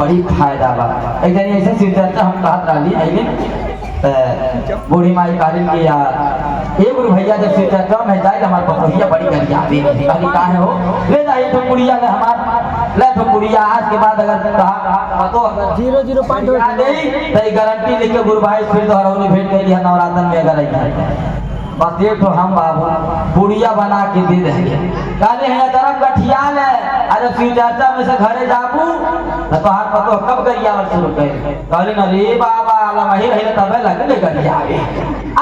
बड़ी फायदा बा। एक जनी ऐसे शिव चर्चा हम कहत रही आइए बूढ़ी माई कालिन की यार एक भैया जब शिव चर्चा में जाए हमारे पपहिया बड़ी गरिया आती नहीं कहली का है हो ले जाइए तो पुड़िया ले हमार ले तो पुड़िया आज के बाद अगर कहा तो 005 आ गई तो गारंटी लेके गुरु भाई फिर दोहरौनी भेंट गई है नवरात्र में अगर आई बस एक तो हम बाबू पुड़िया बना के दे देंगे कहले हैं तरफ गठिया ले अरे शिव चर्चा में से घरे जाबू तो हाथ पतो कब गरिया शुरू कर कहले न रे बाबा आला मही रहे तबे लगले गरिया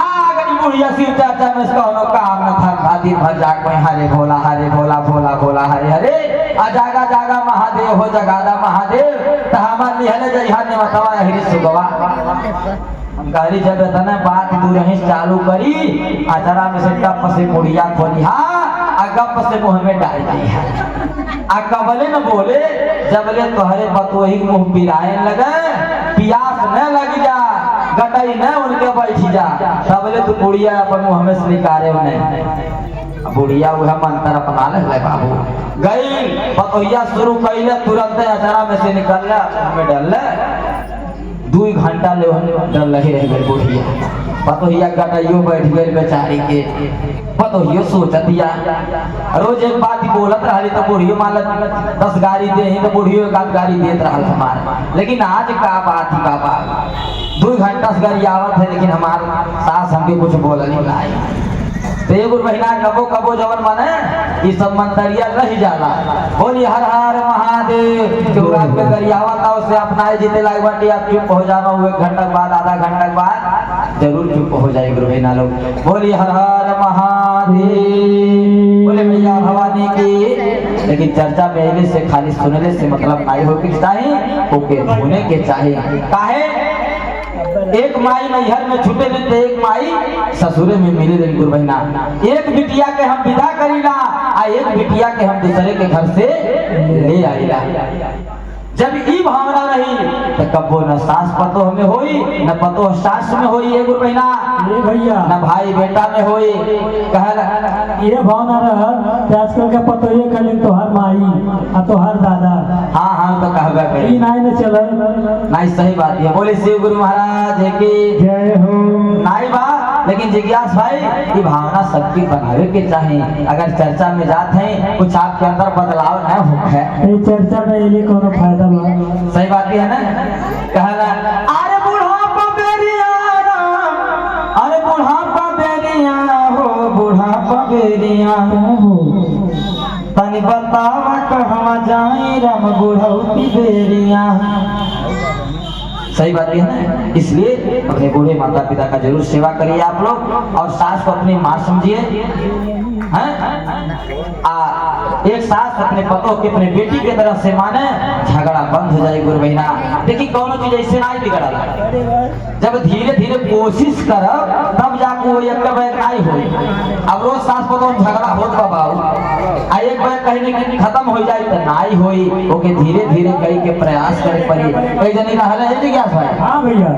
आ गई बुढ़िया शिव चर्चा में इसका कोनो काम न था दिन भर जाग में हरे भोला भोला भोला हरे हरे आ जागा जागा महादेव हो जगादा महादेव त हमर निहले जइहा ने बतावा हरि सुगवा गाड़ी जब तना बात दूर रही चालू करी अचरा में से कप से मुड़िया खोली आ गप से मुंह में डाल दी आ कबले न बोले जबले तोहरे बतोही मुंह पिराए लगे पियास न लग जा गटई न उनके बैठ जा तबले तू बुढ़िया अपन मुंह में से निकारे नहीं बुढ़िया वह मंत्र अपना ले बाबू गई बतोहिया शुरू कैले तुरंत अचरा में से निकल में डाल 2 घंटा ले डर लगे रह गए बुढ़िया पतोहिया गटइयो बैठ गए बेचारी के पतोहियो सोचत दिया रोज एक बात ही बोलत रही तो बुढ़ियो मालत 10 गाड़ी दे ही तो बुढ़ियो 1 गाड़ी देत रहा हमारे लेकिन आज का बात ही का बात 2 घंटा से गाड़ी आवत है लेकिन हमार सास हमके कुछ बोलनी नहीं देव महीना कबो कबो जवन माने ये सब मंतरिया रह जाला बोली हर हर महादेव जो रात में गरियावा था उसे अपनाए जीते लाग बाटी आप चुप हो जाना 1 घंटा बाद आधा घंटा बाद जरूर चुप हो जाए गुरु भाई लोग बोली हर हर महादेव बोले भैया भवानी की लेकिन चर्चा पहले से खाली सुनने से मतलब नहीं हो के चाहिए ओके होने के चाहिए काहे एक माई नैहर में छुटे तो एक माई ससुरे में मिले दिन गुरु बहना एक बिटिया के हम विदा करीला आ एक बिटिया के हम दूसरे के घर से ले आईला जब ई भावना रही तो कबो न सास पतो में होई न पतो सास में होई ए गुरु बहना ये भैया न भाई बेटा में होई कहला ये भावना रहा कि आजकल का पतो ये कल तोहर माई आ तोहर दादा हां तो कहबे करी ई नहीं न चले नहीं सही बात है बोले शिव गुरु महाराज की जय हो नहीं बा लेकिन जिज्ञास भाई ये भावना सबकी बनावे के चाहिए अगर चर्चा में जाते हैं कुछ आपके अंदर बदलाव न हो है ये चर्चा में ये कोनो फायदा बा सही बात है ना कहला अरे बुढ़ापा बेरिया अरे बुढ़ापा बेरिया हो बुढ़ापा बेरिया हो तनी बतावा कहवा जाई राम बुढ़ौती बेरिया सही बात है ना इसलिए अपने बूढ़े माता पिता का जरूर सेवा करिए आप लोग और सास को अपनी माँ समझिए हैं एक सास अपने पतों के अपने बेटी के तरफ से माने झगड़ा बंद हो जाए गुरु बहना देखिए कौन चीज ऐसे नहीं बिगड़ा जब धीरे धीरे कोशिश करब तब जाके वो एक बैग नहीं हो अब रोज सास पतों झगड़ा होत बाबू आ एक बैग कहने की खत्म हो जाए तो नहीं होई ओके धीरे धीरे कई के प्रयास करे पड़ी कई जने का हल है जिज्ञास भाई हाँ भैया